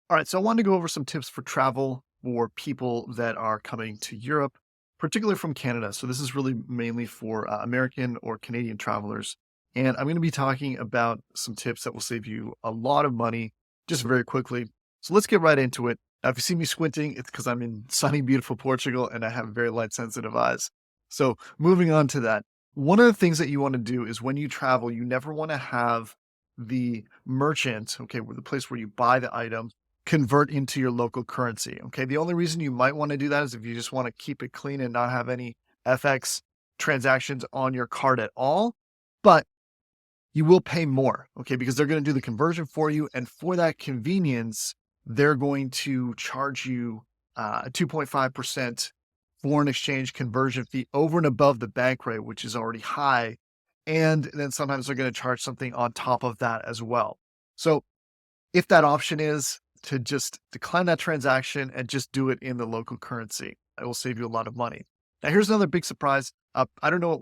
All right, so I wanted to go over some tips for travel for people that are coming to Europe, particularly from Canada. So this is really mainly for American or Canadian travelers. And I'm going to be talking about some tips that will save you a lot of money just very quickly. So let's get right into it. Now, if you see me squinting, it's because I'm in sunny, beautiful Portugal and I have very light sensitive eyes. So moving on to that, one of the things that you want to do is when you travel, you never want to have the merchant, okay, where the place where you buy the item convert into your local currency. Okay. The only reason you might want to do that is if you just want to keep it clean and not have any FX transactions on your card at all. But you will pay more, okay, because they're going to do the conversion for you. And for that convenience, they're going to charge you a 2.5% foreign exchange conversion fee over and above the bank rate, which is already high. And then sometimes they're going to charge something on top of that as well. So if that option is to just decline that transaction and just do it in the local currency, it will save you a lot of money. Now, here's another big surprise. I don't know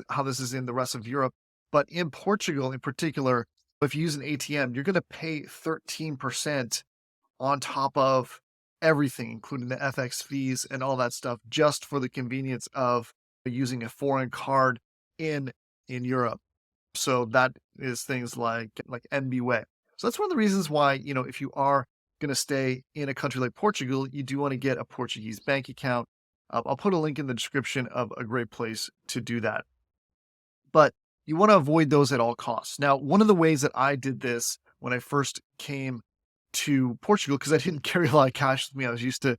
how this is in the rest of Europe, but in Portugal in particular, if you use an ATM, you're going to pay 13% on top of everything, including the FX fees and all that stuff, just for the convenience of using a foreign card in Europe. So that is things like MBWay. So that's one of the reasons why, if you are going to stay in a country like Portugal, you do want to get a Portuguese bank account. I'll put a link in the description of a great place to do that. But you want to avoid those at all costs. Now, one of the ways that I did this when I first came to Portugal, because I didn't carry a lot of cash with me, I was used to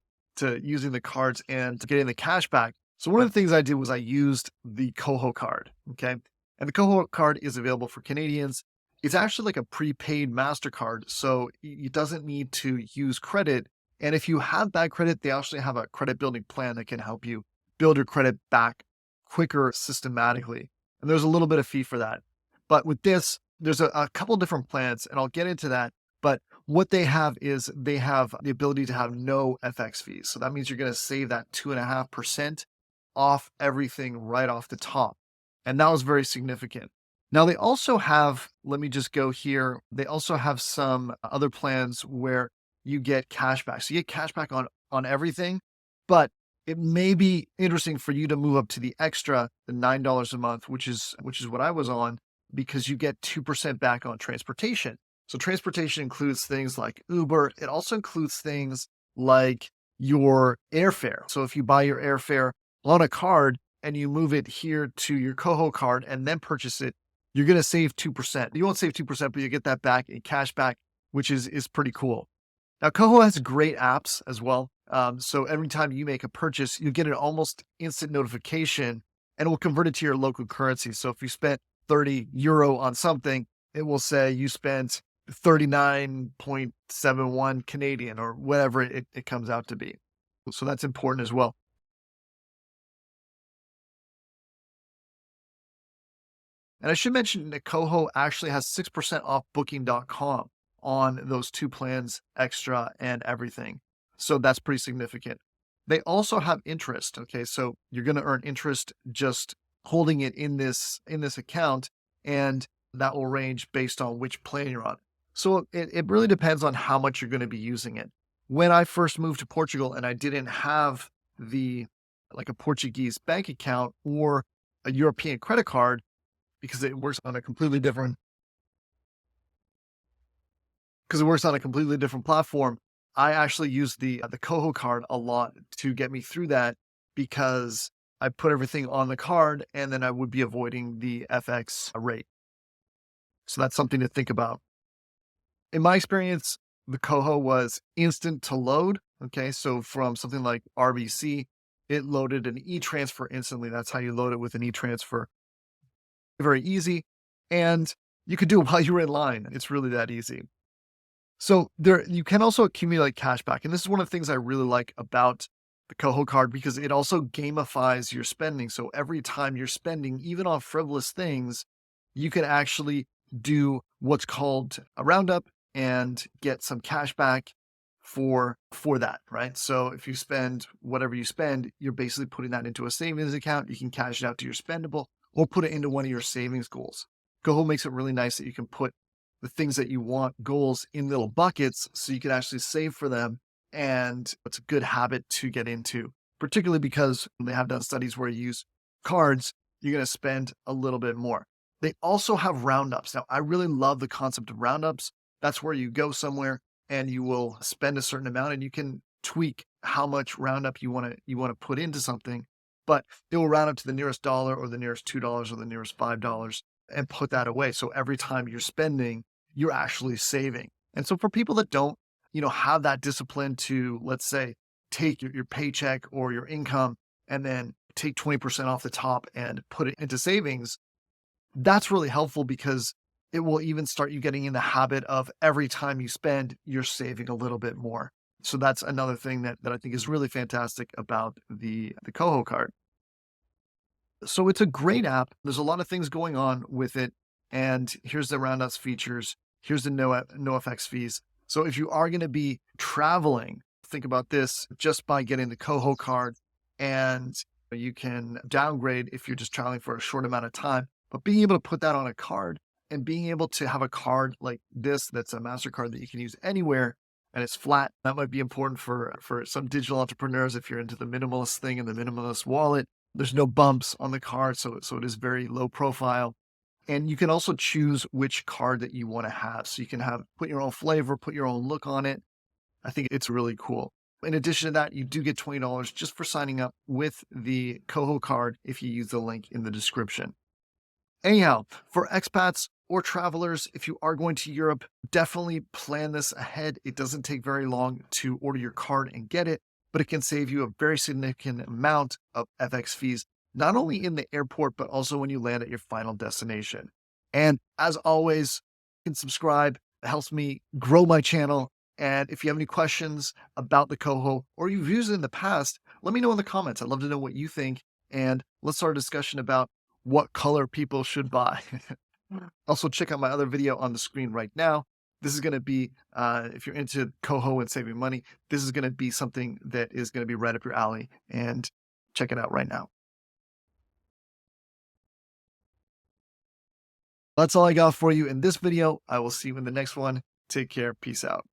using the cards and getting the cash back. So one of the things I did was I used the Cohort Card. Okay. And the Cohort Card is available for Canadians. It's actually like a prepaid Mastercard, so it doesn't need to use credit. And if you have bad credit, they actually have a credit building plan that can help you build your credit back quicker systematically. And there's a little bit of fee for that. But with this, there's a couple different plans, and I'll get into that. But what they have is they have the ability to have no FX fees. So that means you're going to save that 2.5% off everything right off the top. And that was very significant. Now they also have, let me just go here. They also have some other plans where you get cashback. So you get cashback on everything, but it may be interesting for you to move up to the extra, the $9 a month, which is what I was on, because you get 2% back on transportation. So transportation includes things like Uber. It also includes things like your airfare. So if you buy your airfare on a card and you move it here to your Cohort Card and then purchase it, you're going to save 2%. You won't save 2%, but you get that back in cash back, which is pretty cool. Now, Coho has great apps as well. So every time you make a purchase, you get an almost instant notification and it will convert it to your local currency. So if you spent €30 on something, it will say you spent 39.71 Canadian or whatever it comes out to be. So that's important as well. And I should mention that Coho actually has 6% off booking.com on those two plans, extra and everything. So that's pretty significant. They also have interest. Okay. So you're going to earn interest just holding it in this account, and that will range based on which plan you're on. So it really depends on how much you're going to be using it. When I first moved to Portugal and I didn't have like a Portuguese bank account or a European credit card, because it works on a completely different platform. I actually use the Coho card a lot to get me through that, because I put everything on the card and then I would be avoiding the FX rate. So that's something to think about. In my experience, the Coho was instant to load. Okay. So from something like RBC, it loaded an e-transfer instantly. That's how you load it with an e-transfer. Very easy. And you could do it while you were in line. It's really that easy. So you can also accumulate cashback. And this is one of the things I really like about the Coho card, because it also gamifies your spending. So every time you're spending, even on frivolous things, you can actually do what's called a Roundup and get some cashback for that, right? So if you spend whatever you spend, you're basically putting that into a savings account. You can cash it out to your spendable or put it into one of your savings goals. Coho makes it really nice that you can put the things that you want, goals in little buckets so you can actually save for them. And it's a good habit to get into, particularly because they have done studies where you use cards, you're going to spend a little bit more. They also have roundups. Now, I really love the concept of roundups. That's where you go somewhere and you will spend a certain amount and you can tweak how much roundup you want to put into something, but it will round up to the nearest dollar or the nearest $2 or the nearest $5 and put that away. So every time you're spending, you're actually saving. And so for people that don't, have that discipline to, let's say, take your paycheck or your income and then take 20% off the top and put it into savings, that's really helpful because it will even start you getting in the habit of every time you spend, you're saving a little bit more. So that's another thing that I think is really fantastic about the Coho card. So it's a great app. There's a lot of things going on with it. And here's the Roundups features. Here's the no FX fees. So if you are going to be traveling, think about this just by getting the Coho card, and you can downgrade if you're just traveling for a short amount of time. But being able to put that on a card and being able to have a card like this that's a Mastercard that you can use anywhere and it's flat, that might be important for some digital entrepreneurs if you're into the minimalist thing and the minimalist wallet. There's no bumps on the card, so it is very low profile. And you can also choose which card that you want to have. So you can put your own flavor, put your own look on it. I think it's really cool. In addition to that, you do get $20 just for signing up with the Coho card if you use the link in the description. Anyhow, for expats or travelers, if you are going to Europe, definitely plan this ahead. It doesn't take very long to order your card and get it, but it can save you a very significant amount of FX fees, not only in the airport, but also when you land at your final destination. And as always, you can subscribe. It helps me grow my channel. And if you have any questions about the Coho or you've used it in the past, let me know in the comments. I'd love to know what you think. And let's start a discussion about what color people should buy. Also, check out my other video on the screen right now. This is going to be, if you're into Coho and saving money, this is going to be something that is going to be right up your alley. And check it out right now. That's all I got for you in this video. I will see you in the next one. Take care. Peace out.